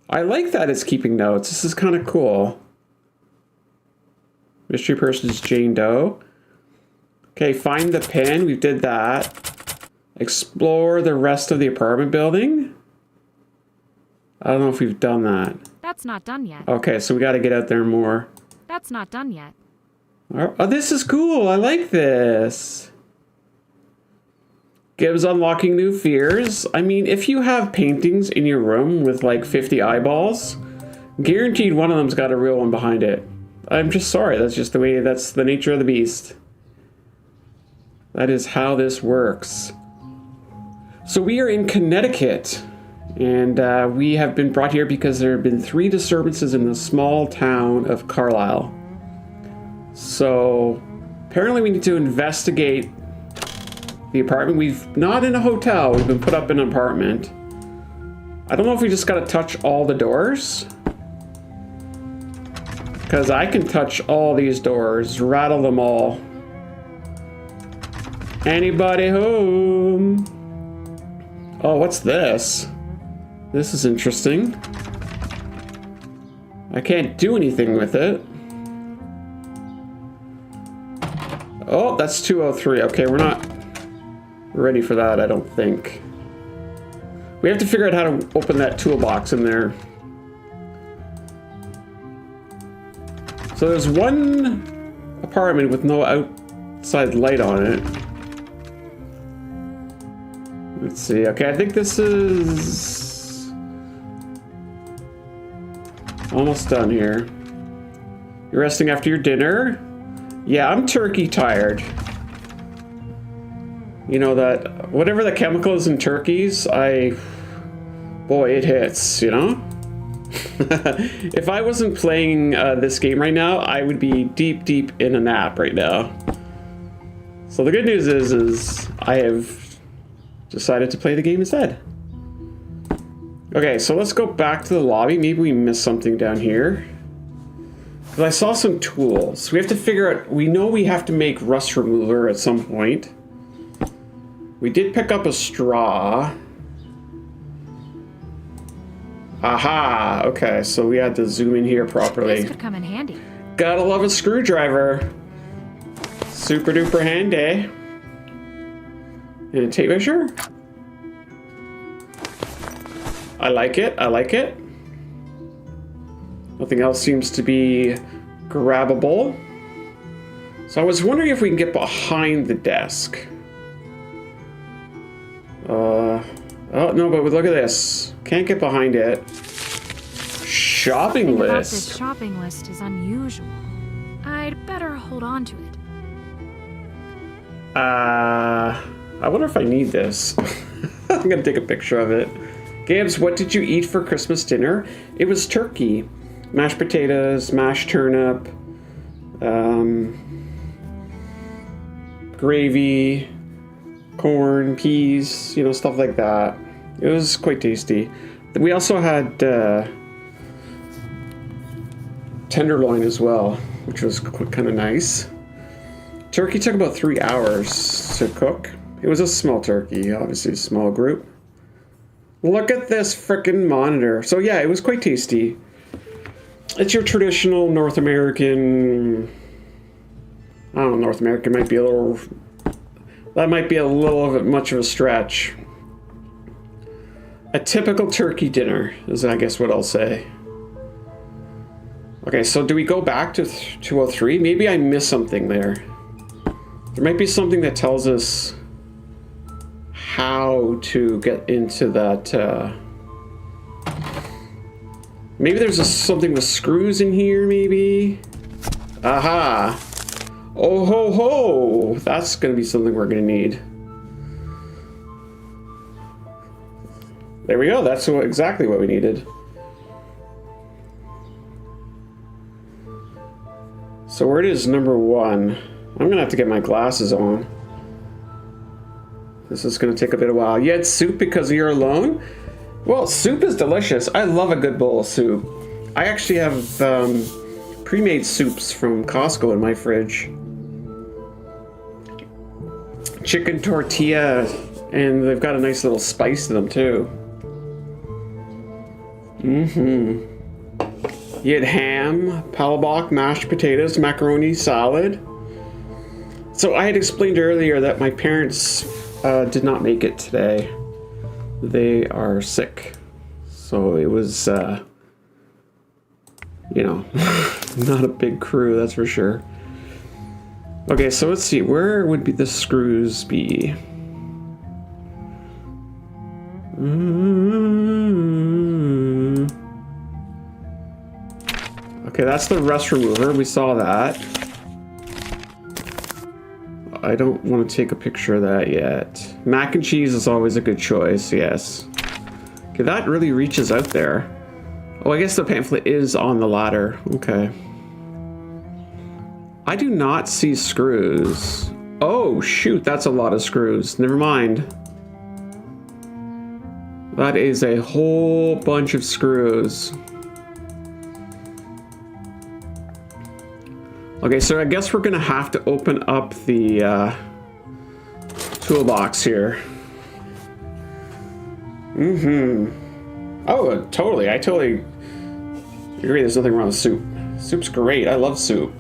I like that it's keeping notes. This is kind of cool. Mystery person is Jane Doe. Okay, find the pin. We did that. Explore the rest of the apartment building. I don't know if we've done that. That's not done yet. Okay, so we got to get out there more. That's not done yet. Oh, this is cool. I like this. Gibbs unlocking new fears. I mean, if you have paintings in your room with like 50 eyeballs, guaranteed one of them's got a real one behind it. I'm just sorry. That's just the way, that's the nature of the beast. That is how this works. So we are in Connecticut. And we have been brought here because there have been 3 disturbances in the small town of Carlisle. So apparently we need to investigate the apartment. We've not in a hotel. We've been put up in an apartment. I don't know if we just got to touch all the doors. Because I can touch all these doors, rattle them all. Anybody home? Oh, what's this? This is interesting. I can't do anything with it. Oh, that's 203. Okay, we're not ready for that, I don't think. We have to figure out how to open that toolbox in there. So there's one apartment with no outside light on it. Let's see. Okay, I think this is almost done here. You're resting after your dinner? Yeah, I'm turkey tired. You know that, whatever the chemical is in turkeys, boy, it hits, you know? If I wasn't playing this game right now, I would be deep, deep in a nap right now. So the good news is I have decided to play the game instead. Okay, so let's go back to the lobby. Maybe we missed something down here. Because I saw some tools. We have to figure out... We know we have to make rust remover at some point. We did pick up a straw. Aha! Okay, so we had to zoom in here properly. This could come in handy. Gotta love a screwdriver. Super duper handy. And a tape measure? I like it, I like it. Nothing else seems to be grabbable. So I was wondering if we can get behind the desk. Oh no, but look at this. Can't get behind it. Shopping list. This shopping list is unusual. I'd better hold on to it. I wonder if I need this. I'm gonna take a picture of it. Gibbs, what did you eat for Christmas dinner? It was turkey. Mashed potatoes, mashed turnip, gravy, corn, peas, you know, stuff like that. It was quite tasty. We also had tenderloin as well, which was kind of nice. Turkey took about 3 hours to cook. It was a small turkey, obviously a small group. Look at this frickin' monitor. So yeah, it was quite tasty. It's your traditional North American... I don't know, North American might be a little... That might be a little bit much of a stretch. A typical turkey dinner is, I guess, what I'll say. Okay, so do we go back to 203? Maybe I missed something there. There might be something that tells us how to get into that. Maybe there's something with screws in here, maybe? Aha! Oh ho ho! That's gonna be something we're gonna need. There we go, that's exactly what we needed. So where is number 1? I'm gonna have to get my glasses on. This is gonna take a bit of while. You had soup because you're alone? Well, soup is delicious. I love a good bowl of soup. I actually have pre-made soups from Costco in my fridge. Chicken tortilla, and they've got a nice little spice to them too. Mm-hmm. You had ham, palabok, mashed potatoes, macaroni, salad. So I had explained earlier that my parents did not make it today. They are sick. So it was, you know, not a big crew, that's for sure. Okay, so let's see. Where would be the screws be? Okay, that's the rust remover. We saw that. I don't want to take a picture of that yet. Mac and cheese is always a good choice, yes. Okay, that really reaches out there. Oh, I guess the pamphlet is on the ladder. Okay. I do not see screws. Oh, shoot, that's a lot of screws. Never mind. That is a whole bunch of screws. Okay, so I guess we're gonna have to open up the toolbox here. Oh, totally. I totally agree. There's nothing wrong with soup. Soup's great. I love soup.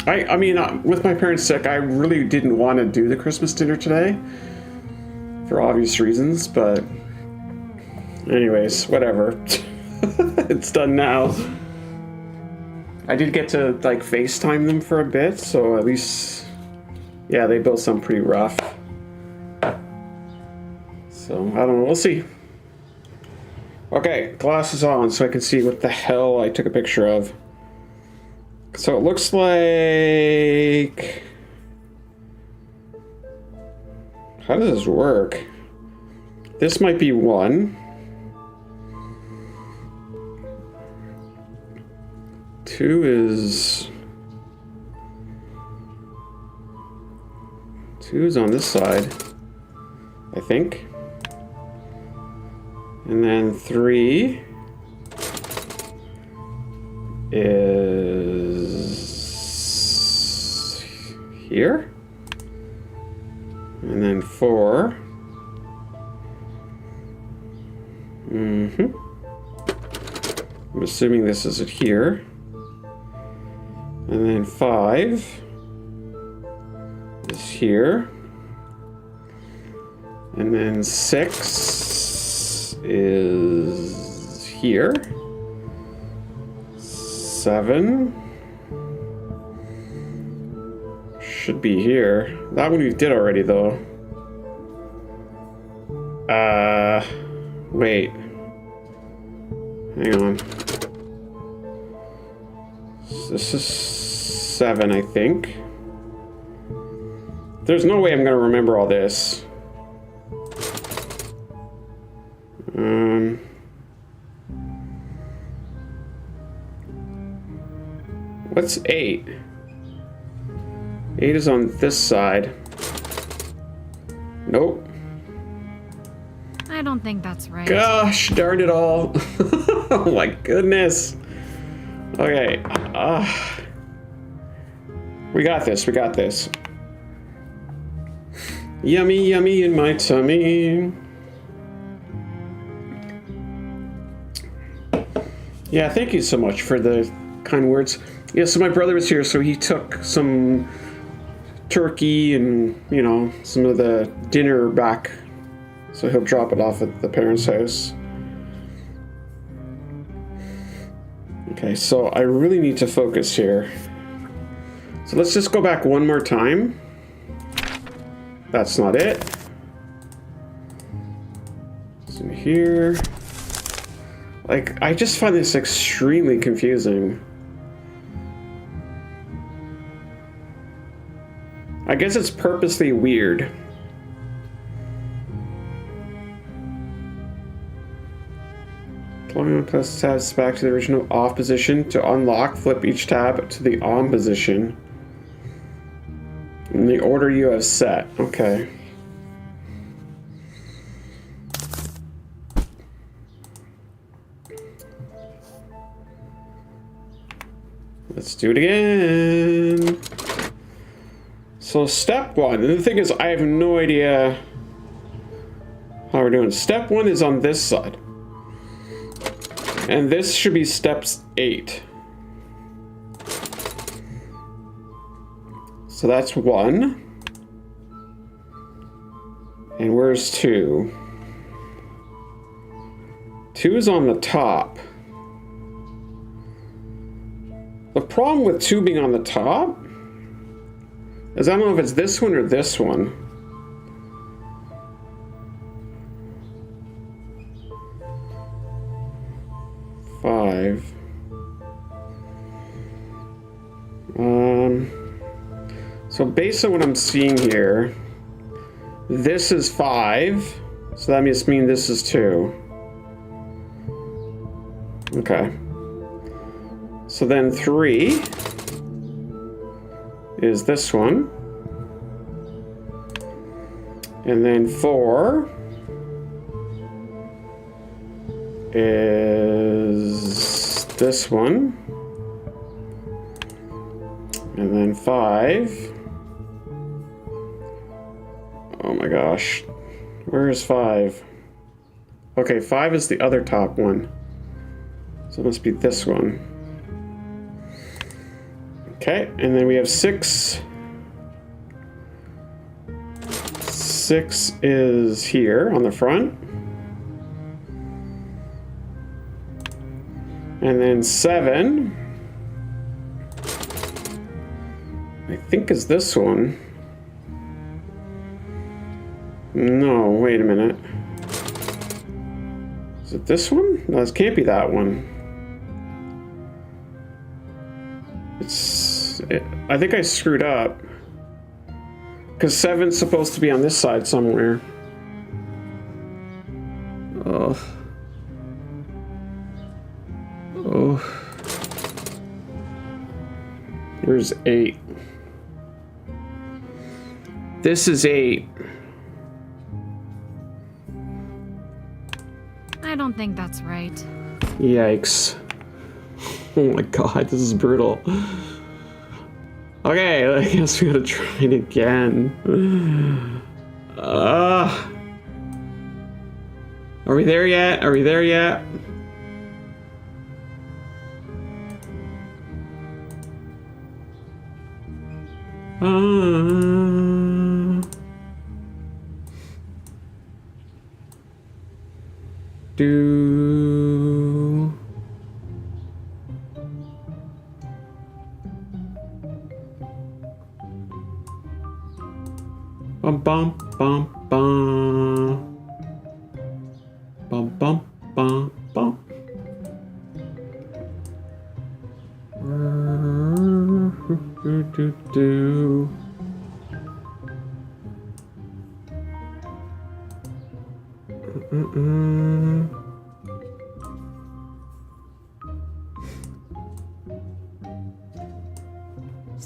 I mean, with my parents sick, I really didn't want to do the Christmas dinner today for obvious reasons, but anyways, whatever. It's done now. I did get to like FaceTime them for a bit, so at least, yeah, they built some pretty rough. So I don't know, we'll see. Okay, glasses on so I can see what the hell I took a picture of. So it looks like... How does this work? This might be 1. 2 is... 2 is on this side, I think. And then 3 is here. And then 4. I'm assuming this is it here. And then 5 is here. And then 6 is here. 7 should be here. That one we did already though. Wait. Hang on. This is 7, I think. There's no way I'm gonna remember all this. What's 8? 8 is on this side. Nope. I don't think that's right. Gosh, darn it all. Oh my goodness. Okay. We got this. We got this. Yummy, yummy in my tummy. Yeah, thank you so much for the kind words. Yeah, so my brother was here, so he took some turkey and, you know, some of the dinner back. So he'll drop it off at the parents' house. Okay, so I really need to focus here. So let's just go back one more time. That's not it. It's in here. Like, I just find this extremely confusing. I guess it's purposely weird. Plus tabs back to the original off position. To unlock, flip each tab to the on position. In the order you have set. Okay. Let's do it again. So step 1, and the thing is, I have no idea how we're doing. Step 1 is on this side. And this should be steps 8. So that's 1. And where's 2? 2 is on the top. The problem with 2 being on the top is I don't know if it's this one or this one. Five. So based on what I'm seeing here, this is 5, so that must mean this is 2. Okay. So then 3 is this one. And then 4 is this one. And then 5. Oh my gosh. Where is 5? Okay, 5 is the other top one. So it must be this one. Okay, and then we have 6. 6 is here on the front. And then 7, I think is this one. No, wait a minute. Is it this one? No, this can't be that one. I think I screwed up. Because 7's supposed to be on this side somewhere. Oh. Oh. Where's 8? This is 8. I don't think that's right. Yikes. Oh my god, this is brutal. Okay, I guess we gotta try it again. Are we there yet? Are we there yet? Bum bum bum bum. Bum bum bum bum. Do.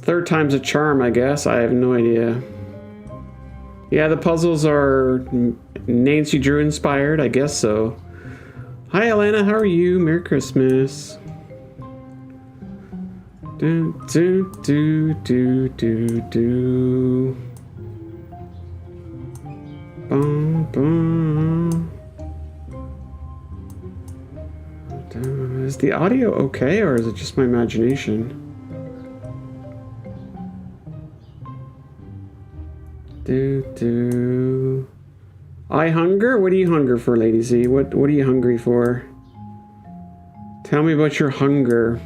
Third time's a charm, I guess. I have no idea. Yeah, the puzzles are Nancy Drew inspired, I guess so. Hi, Alana, how are you? Merry Christmas. Do, do, do, do, do, do. Bum, bum. Is the audio okay, or is it just my imagination? Do. I hunger? What do you hunger for, Lady Z? What are you hungry for? Tell me about your hunger.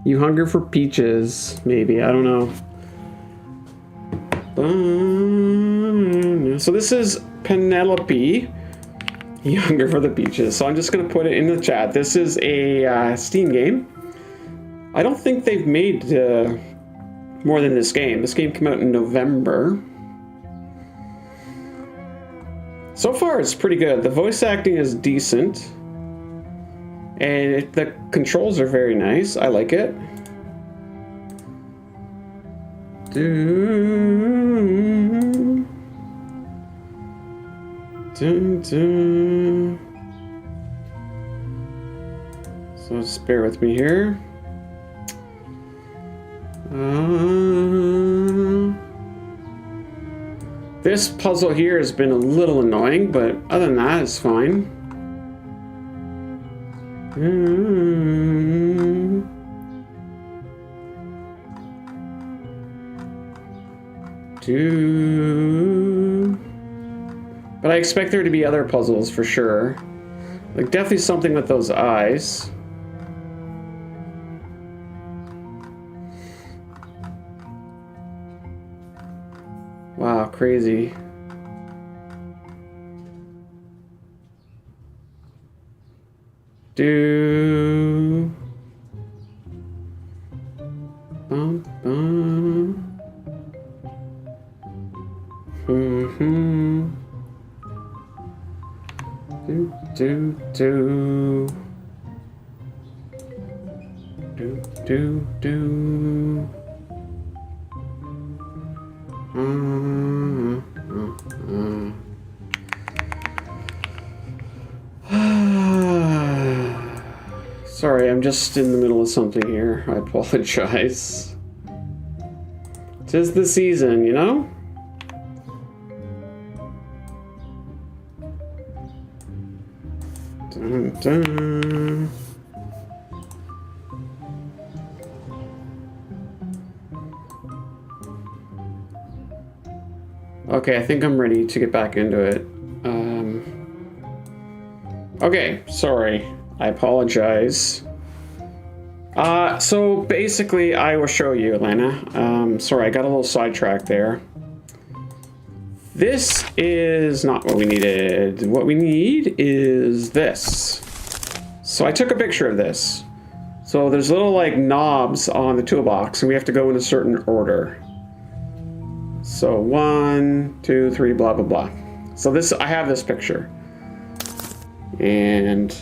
You hunger for peaches, maybe. I don't know. So this is Penelope. You hunger for the peaches. So I'm just going to put it in the chat. This is a Steam game. I don't think they've made more than this game. This game came out in November. So far, it's pretty good. The voice acting is decent. And the controls are very nice. I like it. So just bear with me here. This puzzle here has been a little annoying, but other than that, it's fine. But I expect there to be other puzzles for sure. Like definitely something with those eyes. Wow, crazy. Do. Bum, bum. Do. Sorry, I'm just in the middle of something here. I apologize. 'Tis the season, you know? Dun, dun. Okay, I think I'm ready to get back into it. Okay, sorry. I apologize. So basically, I will show you, Elena. Sorry, I got a little sidetracked there. This is not what we needed. What we need is this. So I took a picture of this. So there's little like knobs on the toolbox, and we have to go in a certain order. So 1, 2, 3, blah, blah, blah. So this, I have this picture. And